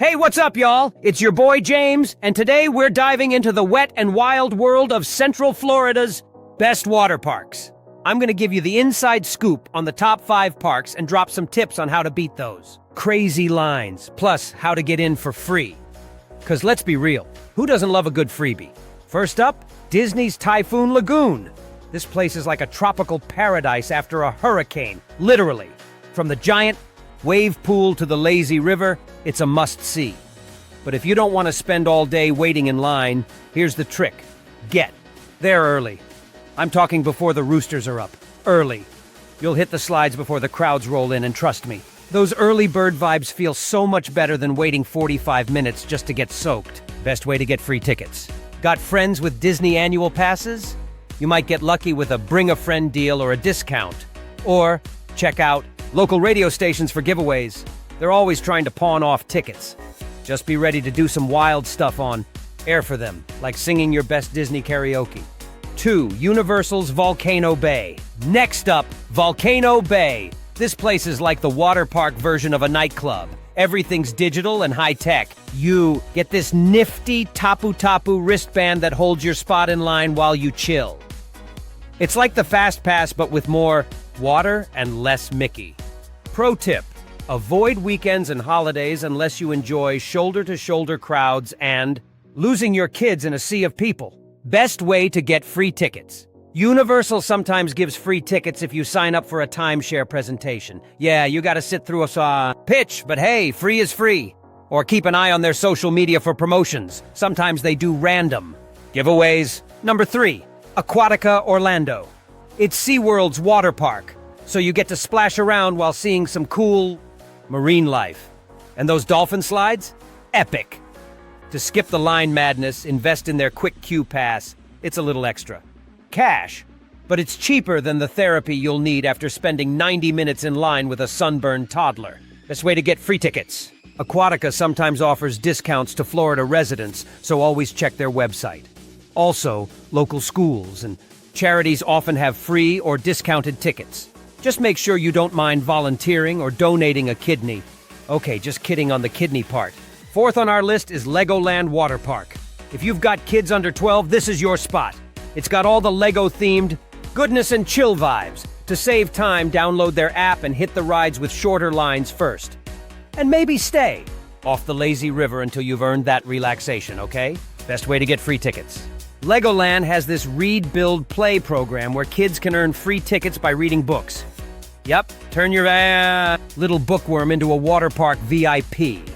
Hey, what's up, y'all? It's your boy James, and today we're diving into the wet and wild world of Central Florida's best water parks. I'm gonna give you the inside scoop on the top 5 parks and drop some tips on how to beat those crazy lines, plus how to get in for free. 'Cause let's be real, who doesn't love a good freebie? First up, Disney's Typhoon Lagoon. This place is like a tropical paradise after a hurricane, literally. From the giant wave pool to the lazy river, it's a must-see. But if you don't want to spend all day waiting in line, here's the trick. Get there early. I'm talking before the roosters are up. Early. You'll hit the slides before the crowds roll in, and trust me, those early bird vibes feel so much better than waiting 45 minutes just to get soaked. Best way to get free tickets. Got friends with Disney annual passes? You might get lucky with a bring-a-friend deal or a discount. Or check out local radio stations for giveaways. They're always trying to pawn off tickets. Just be ready to do some wild stuff on air for them, like singing your best Disney karaoke. 2. Universal's Volcano Bay. Next up, Volcano Bay. This place is like the water park version of a nightclub. Everything's digital and high-tech. You get this nifty tapu-tapu wristband that holds your spot in line while you chill. It's like the Fast Pass, but with more water and less Mickey. Pro tip: avoid weekends and holidays unless you enjoy shoulder-to-shoulder crowds and losing your kids in a sea of people. Best way to get free tickets. Universal sometimes gives free tickets if you sign up for a timeshare presentation. Yeah, you gotta sit through a pitch, but hey, free is free. Or keep an eye on their social media for promotions. Sometimes they do random giveaways. Number 3, Aquatica Orlando. It's SeaWorld's water park, so you get to splash around while seeing some cool marine life. And those dolphin slides? Epic. To skip the line madness, invest in their quick queue pass. It's a little extra cash, but it's cheaper than the therapy you'll need after spending 90 minutes in line with a sunburned toddler. Best way to get free tickets. Aquatica sometimes offers discounts to Florida residents, so always check their website. Also, local schools and charities often have free or discounted tickets. Just make sure you don't mind volunteering or donating a kidney. Okay, just kidding on the kidney part. 4th on our list is LEGOLAND Water Park. If you've got kids under 12, this is your spot. It's got all the Lego-themed goodness and chill vibes. To save time, download their app and hit the rides with shorter lines first. And maybe stay off the lazy river until you've earned that relaxation, okay? Best way to get free tickets. LEGOLAND has this Read, Build, Play program where kids can earn free tickets by reading books. Yep, turn your little bookworm into a water park VIP.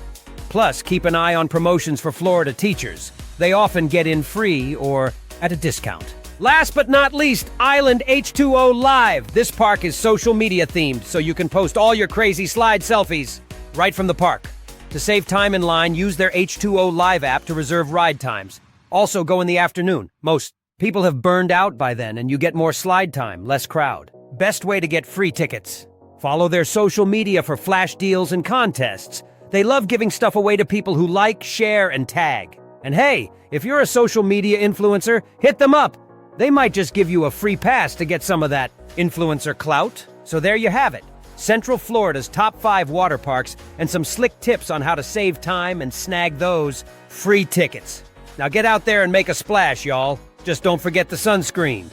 Plus, keep an eye on promotions for Florida teachers. They often get in free or at a discount. Last but not least, Island H2O Live. This park is social media themed, so you can post all your crazy slide selfies right from the park. To save time in line, use their H2O Live app to reserve ride times. Also, go in the afternoon. Most people have burned out by then, and you get more slide time, less crowd. Best way to get free tickets. Follow their social media for flash deals and contests. They love giving stuff away to people who like, share, and tag. And hey, if you're a social media influencer, hit them up. They might just give you a free pass to get some of that influencer clout. So there you have it. Central Florida's top 5 water parks and some slick tips on how to save time and snag those free tickets. Now get out there and make a splash, y'all. Just don't forget the sunscreen.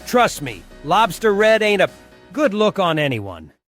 Trust me, lobster red ain't a good look on anyone.